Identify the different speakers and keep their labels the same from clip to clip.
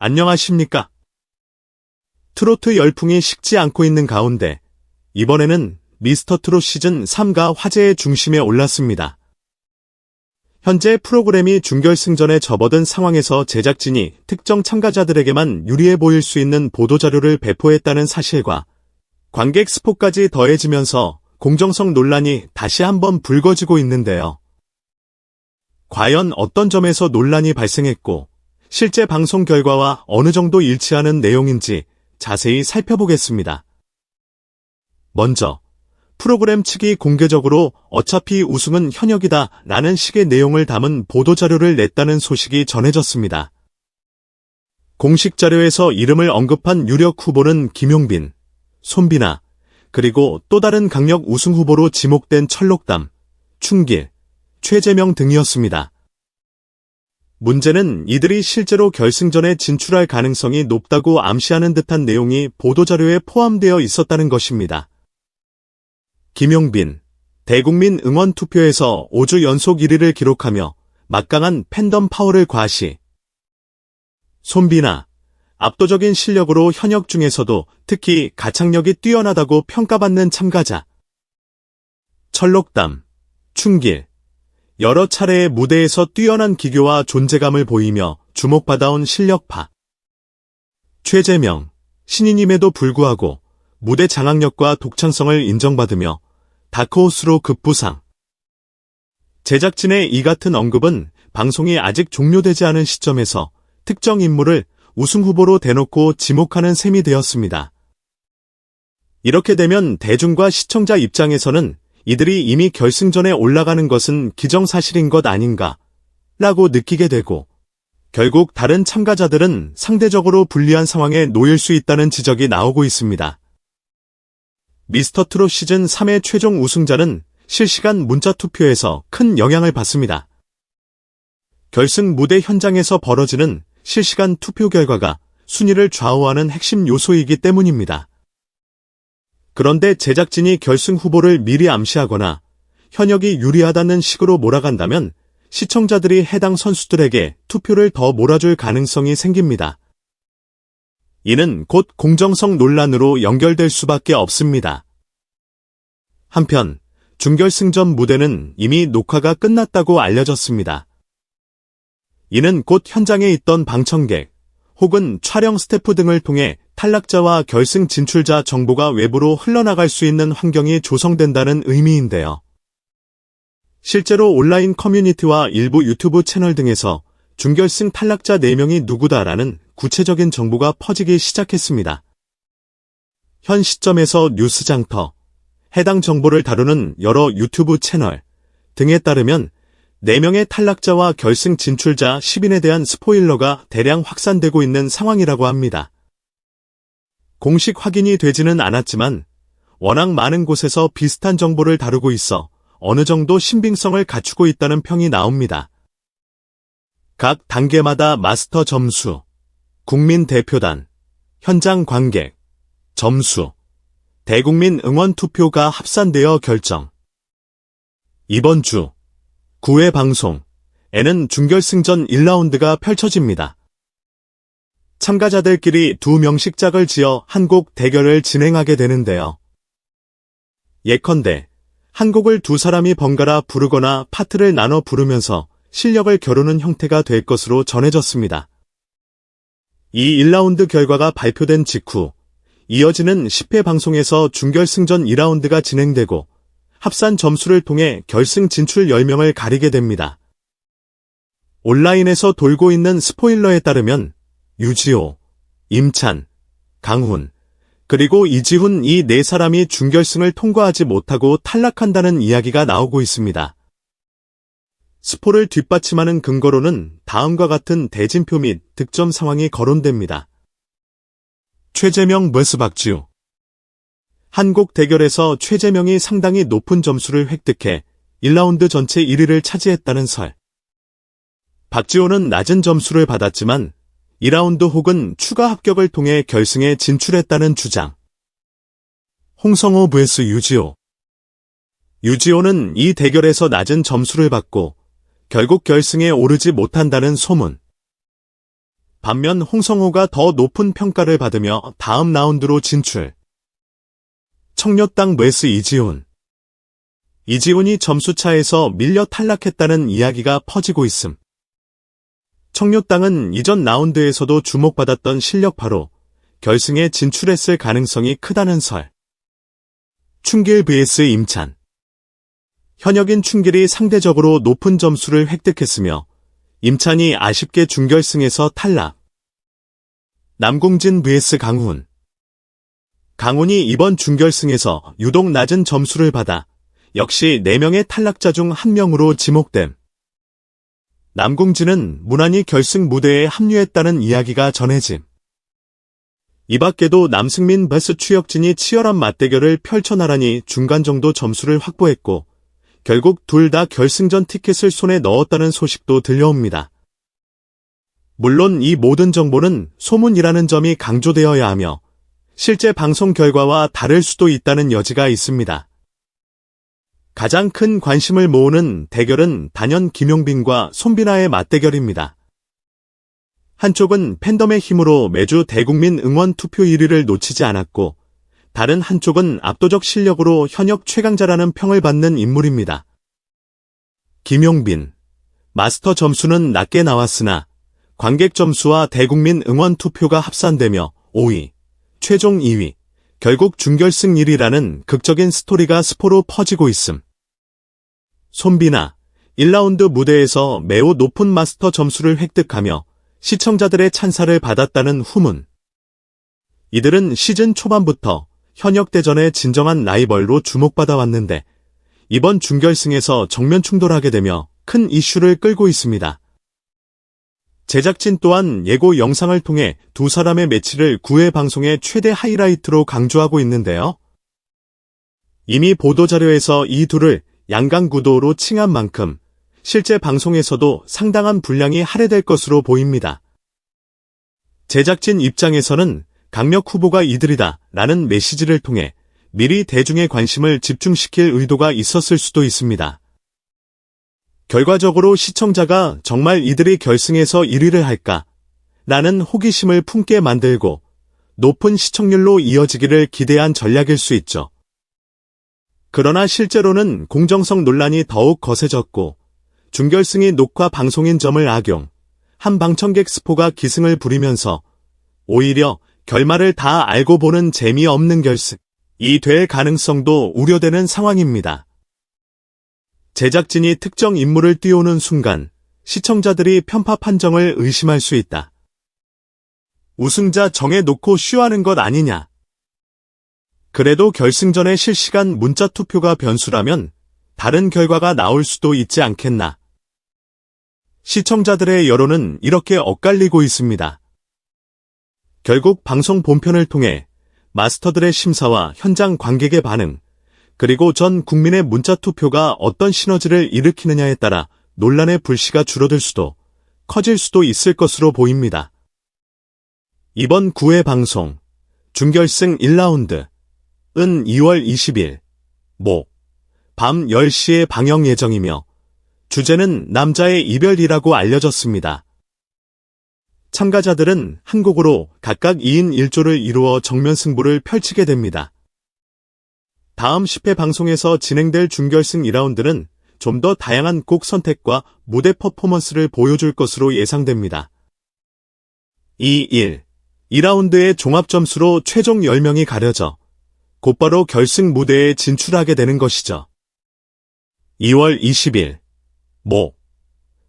Speaker 1: 안녕하십니까? 트로트 열풍이 식지 않고 있는 가운데 이번에는 미스터트롯 시즌 3가 화제의 중심에 올랐습니다. 현재 프로그램이 준결승전에 접어든 상황에서 제작진이 특정 참가자들에게만 유리해 보일 수 있는 보도자료를 배포했다는 사실과 관객 스포까지 더해지면서 공정성 논란이 다시 한번 불거지고 있는데요. 과연 어떤 점에서 논란이 발생했고 실제 방송 결과와 어느 정도 일치하는 내용인지 자세히 살펴보겠습니다. 먼저 프로그램 측이 공개적으로 어차피 우승은 현역이다 라는 식의 내용을 담은 보도자료를 냈다는 소식이 전해졌습니다. 공식 자료에서 이름을 언급한 유력 후보는 김용빈, 손비나, 그리고 또 다른 강력 우승 후보로 지목된 철록담, 춘길, 최재명 등이었습니다. 문제는 이들이 실제로 결승전에 진출할 가능성이 높다고 암시하는 듯한 내용이 보도자료에 포함되어 있었다는 것입니다. 김용빈, 대국민 응원 투표에서 5주 연속 1위를 기록하며 막강한 팬덤 파워를 과시. 손비나, 압도적인 실력으로 현역 중에서도 특히 가창력이 뛰어나다고 평가받는 참가자. 철록담, 춘길, 여러 차례의 무대에서 뛰어난 기교와 존재감을 보이며 주목받아온 실력파. 최재명, 신인임에도 불구하고 무대 장악력과 독창성을 인정받으며 다크호스로 급부상. 제작진의 이 같은 언급은 방송이 아직 종료되지 않은 시점에서 특정 인물을 우승 후보로 대놓고 지목하는 셈이 되었습니다. 이렇게 되면 대중과 시청자 입장에서는 이들이 이미 결승전에 올라가는 것은 기정사실인 것 아닌가 라고 느끼게 되고 결국 다른 참가자들은 상대적으로 불리한 상황에 놓일 수 있다는 지적이 나오고 있습니다. 미스터트롯 시즌 3의 최종 우승자는 실시간 문자 투표에서 큰 영향을 받습니다. 결승 무대 현장에서 벌어지는 실시간 투표 결과가 순위를 좌우하는 핵심 요소이기 때문입니다. 그런데 제작진이 결승 후보를 미리 암시하거나 현역이 유리하다는 식으로 몰아간다면 시청자들이 해당 선수들에게 투표를 더 몰아줄 가능성이 생깁니다. 이는 곧 공정성 논란으로 연결될 수밖에 없습니다. 한편 준결승전 무대는 이미 녹화가 끝났다고 알려졌습니다. 이는 곧 현장에 있던 방청객 혹은 촬영 스태프 등을 통해 탈락자와 결승 진출자 정보가 외부로 흘러나갈 수 있는 환경이 조성된다는 의미인데요. 실제로 온라인 커뮤니티와 일부 유튜브 채널 등에서 준결승 탈락자 4명이 누구다라는 구체적인 정보가 퍼지기 시작했습니다. 현 시점에서 뉴스장터, 해당 정보를 다루는 여러 유튜브 채널 등에 따르면 4명의 탈락자와 결승 진출자 10인에 대한 스포일러가 대량 확산되고 있는 상황이라고 합니다. 공식 확인이 되지는 않았지만 워낙 많은 곳에서 비슷한 정보를 다루고 있어 어느 정도 신빙성을 갖추고 있다는 평이 나옵니다. 각 단계마다 마스터 점수, 국민 대표단, 현장 관객, 점수, 대국민 응원 투표가 합산되어 결정. 이번 주 9회 방송에는 준결승전 1라운드가 펼쳐집니다. 참가자들끼리 2명씩 짝을 지어 한 곡 대결을 진행하게 되는데요. 예컨대 한 곡을 2사람이 번갈아 부르거나 파트를 나눠 부르면서 실력을 겨루는 형태가 될 것으로 전해졌습니다. 이 1라운드 결과가 발표된 직후 이어지는 10회 방송에서 준결승전 2라운드가 진행되고 합산 점수를 통해 결승 진출 10명을 가리게 됩니다. 온라인에서 돌고 있는 스포일러에 따르면 유지호, 임찬, 강훈, 그리고 이지훈 이 4사람이 준결승을 통과하지 못하고 탈락한다는 이야기가 나오고 있습니다. 스포를 뒷받침하는 근거로는 다음과 같은 대진표 및 득점 상황이 거론됩니다. 최재명 vs 박지우. 한 곡 대결에서 최재명이 상당히 높은 점수를 획득해 1라운드 전체 1위를 차지했다는 설. 박지호는 낮은 점수를 받았지만 2라운드 혹은 추가 합격을 통해 결승에 진출했다는 주장. 홍성호 vs 유지호. 유지호는 이 대결에서 낮은 점수를 받고 결국 결승에 오르지 못한다는 소문. 반면 홍성호가 더 높은 평가를 받으며 다음 라운드로 진출. 청료땅 vs 이지훈. 이지훈이 점수차에서 밀려 탈락했다는 이야기가 퍼지고 있음. 청료땅은 이전 라운드에서도 주목받았던 실력파로 결승에 진출했을 가능성이 크다는 설. 춘길 vs 임찬. 현역인 춘길이 상대적으로 높은 점수를 획득했으며 임찬이 아쉽게 준결승에서 탈락. 남궁진 vs 강훈. 강훈이 이번 준결승에서 유독 낮은 점수를 받아 역시 4명의 탈락자 중 1명으로 지목됨. 남궁진은 무난히 결승 무대에 합류했다는 이야기가 전해짐. 이 밖에도 남승민 vs 추혁진이 치열한 맞대결을 펼쳐나라니 중간 정도 점수를 확보했고 결국 둘 다 결승전 티켓을 손에 넣었다는 소식도 들려옵니다. 물론 이 모든 정보는 소문이라는 점이 강조되어야 하며 실제 방송 결과와 다를 수도 있다는 여지가 있습니다. 가장 큰 관심을 모으는 대결은 단연 김용빈과 손비나의 맞대결입니다. 한쪽은 팬덤의 힘으로 매주 대국민 응원 투표 1위를 놓치지 않았고 다른 한쪽은 압도적 실력으로 현역 최강자라는 평을 받는 인물입니다. 김용빈. 마스터 점수는 낮게 나왔으나 관객 점수와 대국민 응원 투표가 합산되며 5위, 최종 2위, 결국 준결승 1위라는 극적인 스토리가 스포로 퍼지고 있음. 손비나. 1라운드 무대에서 매우 높은 마스터 점수를 획득하며 시청자들의 찬사를 받았다는 후문. 이들은 시즌 초반부터 현역 대전의 진정한 라이벌로 주목받아 왔는데 이번 준결승에서 정면 충돌하게 되며 큰 이슈를 끌고 있습니다. 제작진 또한 예고 영상을 통해 두 사람의 매치를 9회 방송의 최대 하이라이트로 강조하고 있는데요. 이미 보도자료에서 이 둘을 양강구도로 칭한 만큼 실제 방송에서도 상당한 분량이 할애될 것으로 보입니다. 제작진 입장에서는 강력 후보가 이들이다 라는 메시지를 통해 미리 대중의 관심을 집중시킬 의도가 있었을 수도 있습니다. 결과적으로 시청자가 정말 이들이 결승에서 1위를 할까? 라는 호기심을 품게 만들고 높은 시청률로 이어지기를 기대한 전략일 수 있죠. 그러나 실제로는 공정성 논란이 더욱 거세졌고 준결승이 녹화 방송인 점을 악용, 한 방청객 스포가 기승을 부리면서 오히려 결말을 다 알고 보는 재미없는 결승이 될 가능성도 우려되는 상황입니다. 제작진이 특정 인물을 띄우는 순간 시청자들이 편파 판정을 의심할 수 있다. 우승자 정해놓고 쇼하는 것 아니냐. 그래도 결승전의 실시간 문자 투표가 변수라면 다른 결과가 나올 수도 있지 않겠나. 시청자들의 여론은 이렇게 엇갈리고 있습니다. 결국 방송 본편을 통해 마스터들의 심사와 현장 관객의 반응, 그리고 전 국민의 문자 투표가 어떤 시너지를 일으키느냐에 따라 논란의 불씨가 줄어들 수도, 커질 수도 있을 것으로 보입니다. 이번 9회 방송, 준결승 1라운드은 2월 20일, 밤 10시에 방영 예정이며, 주제는 남자의 이별이라고 알려졌습니다. 참가자들은 한 곡으로 각각 2인 1조를 이루어 정면 승부를 펼치게 됩니다. 다음 10회 방송에서 진행될 준결승 2라운드는 좀 더 다양한 곡 선택과 무대 퍼포먼스를 보여줄 것으로 예상됩니다. 2라운드의 종합점수로 최종 10명이 가려져 곧바로 결승 무대에 진출하게 되는 것이죠. 2월 20일,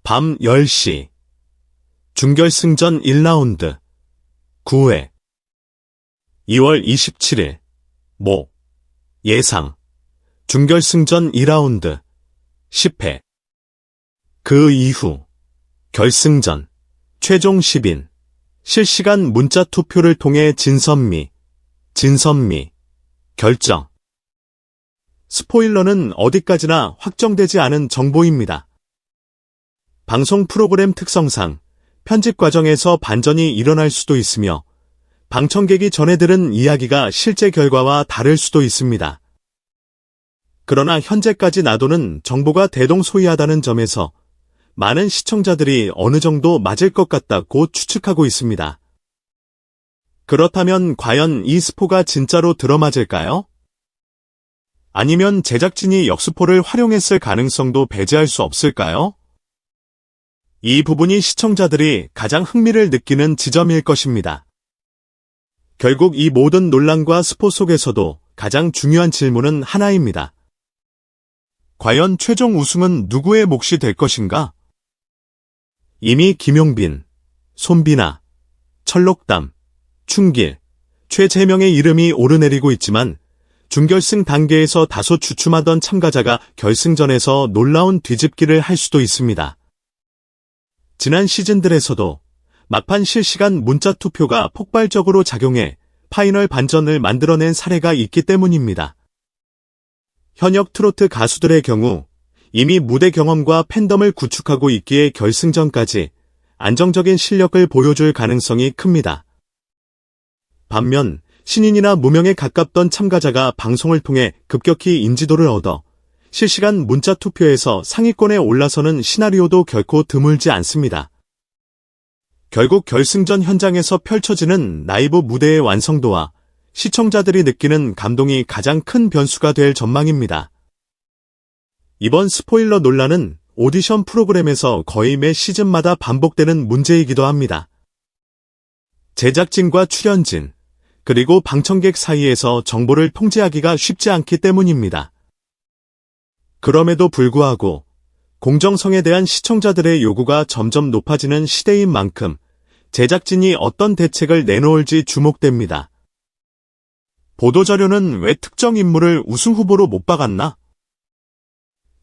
Speaker 1: 밤 10시 준결승전 1라운드 9회 2월 27일 예상 준결승전 2라운드 10회 그 이후 결승전 최종 10인 실시간 문자 투표를 통해 진선미 결정. 스포일러는 어디까지나 확정되지 않은 정보입니다. 방송 프로그램 특성상 편집 과정에서 반전이 일어날 수도 있으며 방청객이 전해 들은 이야기가 실제 결과와 다를 수도 있습니다. 그러나 현재까지 나도는 정보가 대동소이하다는 점에서 많은 시청자들이 어느 정도 맞을 것 같다고 추측하고 있습니다. 그렇다면 과연 이 스포가 진짜로 들어맞을까요? 아니면 제작진이 역스포를 활용했을 가능성도 배제할 수 없을까요? 이 부분이 시청자들이 가장 흥미를 느끼는 지점일 것입니다. 결국 이 모든 논란과 스포 속에서도 가장 중요한 질문은 하나입니다. 과연 최종 우승은 누구의 몫이 될 것인가? 이미 김용빈, 손비나, 철록담, 충길, 최재명의 이름이 오르내리고 있지만 준결승 단계에서 다소 주춤하던 참가자가 결승전에서 놀라운 뒤집기를 할 수도 있습니다. 지난 시즌들에서도 막판 실시간 문자 투표가 폭발적으로 작용해 파이널 반전을 만들어낸 사례가 있기 때문입니다. 현역 트로트 가수들의 경우 이미 무대 경험과 팬덤을 구축하고 있기에 결승전까지 안정적인 실력을 보여줄 가능성이 큽니다. 반면 신인이나 무명에 가깝던 참가자가 방송을 통해 급격히 인지도를 얻어 실시간 문자 투표에서 상위권에 올라서는 시나리오도 결코 드물지 않습니다. 결국 결승전 현장에서 펼쳐지는 라이브 무대의 완성도와 시청자들이 느끼는 감동이 가장 큰 변수가 될 전망입니다. 이번 스포일러 논란은 오디션 프로그램에서 거의 매 시즌마다 반복되는 문제이기도 합니다. 제작진과 출연진, 그리고 방청객 사이에서 정보를 통제하기가 쉽지 않기 때문입니다. 그럼에도 불구하고 공정성에 대한 시청자들의 요구가 점점 높아지는 시대인 만큼 제작진이 어떤 대책을 내놓을지 주목됩니다. 보도자료는 왜 특정 인물을 우승 후보로 못 박았나?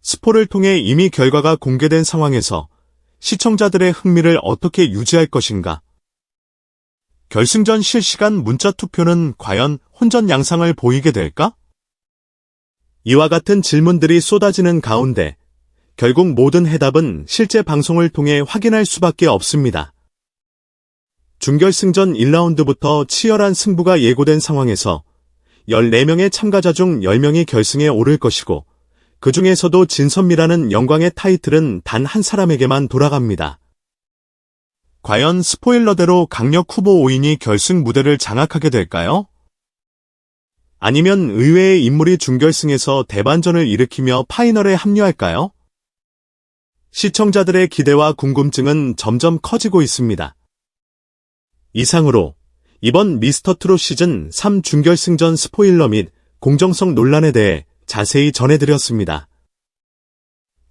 Speaker 1: 스포를 통해 이미 결과가 공개된 상황에서 시청자들의 흥미를 어떻게 유지할 것인가? 결승전 실시간 문자 투표는 과연 혼전 양상을 보이게 될까? 이와 같은 질문들이 쏟아지는 가운데 결국 모든 해답은 실제 방송을 통해 확인할 수밖에 없습니다. 준결승전 1라운드부터 치열한 승부가 예고된 상황에서 14명의 참가자 중 10명이 결승에 오를 것이고 그 중에서도 진선미라는 영광의 타이틀은 단 한 사람에게만 돌아갑니다. 과연 스포일러대로 강력 후보 5인이 결승 무대를 장악하게 될까요? 아니면 의외의 인물이 준결승에서 대반전을 일으키며 파이널에 합류할까요? 시청자들의 기대와 궁금증은 점점 커지고 있습니다. 이상으로 이번 미스터트롯 시즌 3 준결승전 스포일러 및 공정성 논란에 대해 자세히 전해드렸습니다.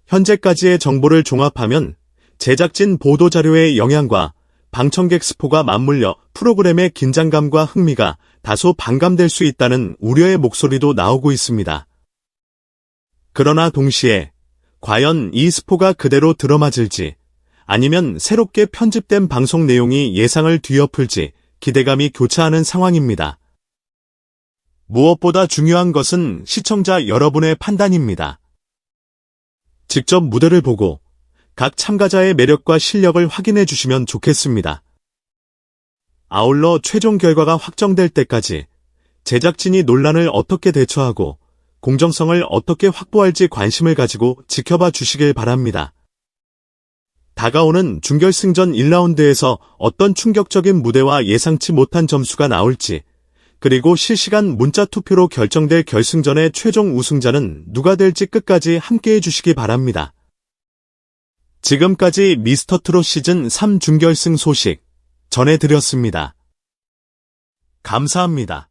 Speaker 1: 현재까지의 정보를 종합하면 제작진 보도자료의 영향과 방청객 스포가 맞물려 프로그램의 긴장감과 흥미가 다소 반감될 수 있다는 우려의 목소리도 나오고 있습니다. 그러나 동시에 과연 이 스포가 그대로 들어맞을지 아니면 새롭게 편집된 방송 내용이 예상을 뒤엎을지 기대감이 교차하는 상황입니다. 무엇보다 중요한 것은 시청자 여러분의 판단입니다. 직접 무대를 보고 각 참가자의 매력과 실력을 확인해 주시면 좋겠습니다. 아울러 최종 결과가 확정될 때까지 제작진이 논란을 어떻게 대처하고 공정성을 어떻게 확보할지 관심을 가지고 지켜봐 주시길 바랍니다. 다가오는 준결승전 1라운드에서 어떤 충격적인 무대와 예상치 못한 점수가 나올지, 그리고 실시간 문자 투표로 결정될 결승전의 최종 우승자는 누가 될지 끝까지 함께해 주시기 바랍니다. 지금까지 미스터트롯 시즌 3 준결승 소식 전해드렸습니다. 감사합니다.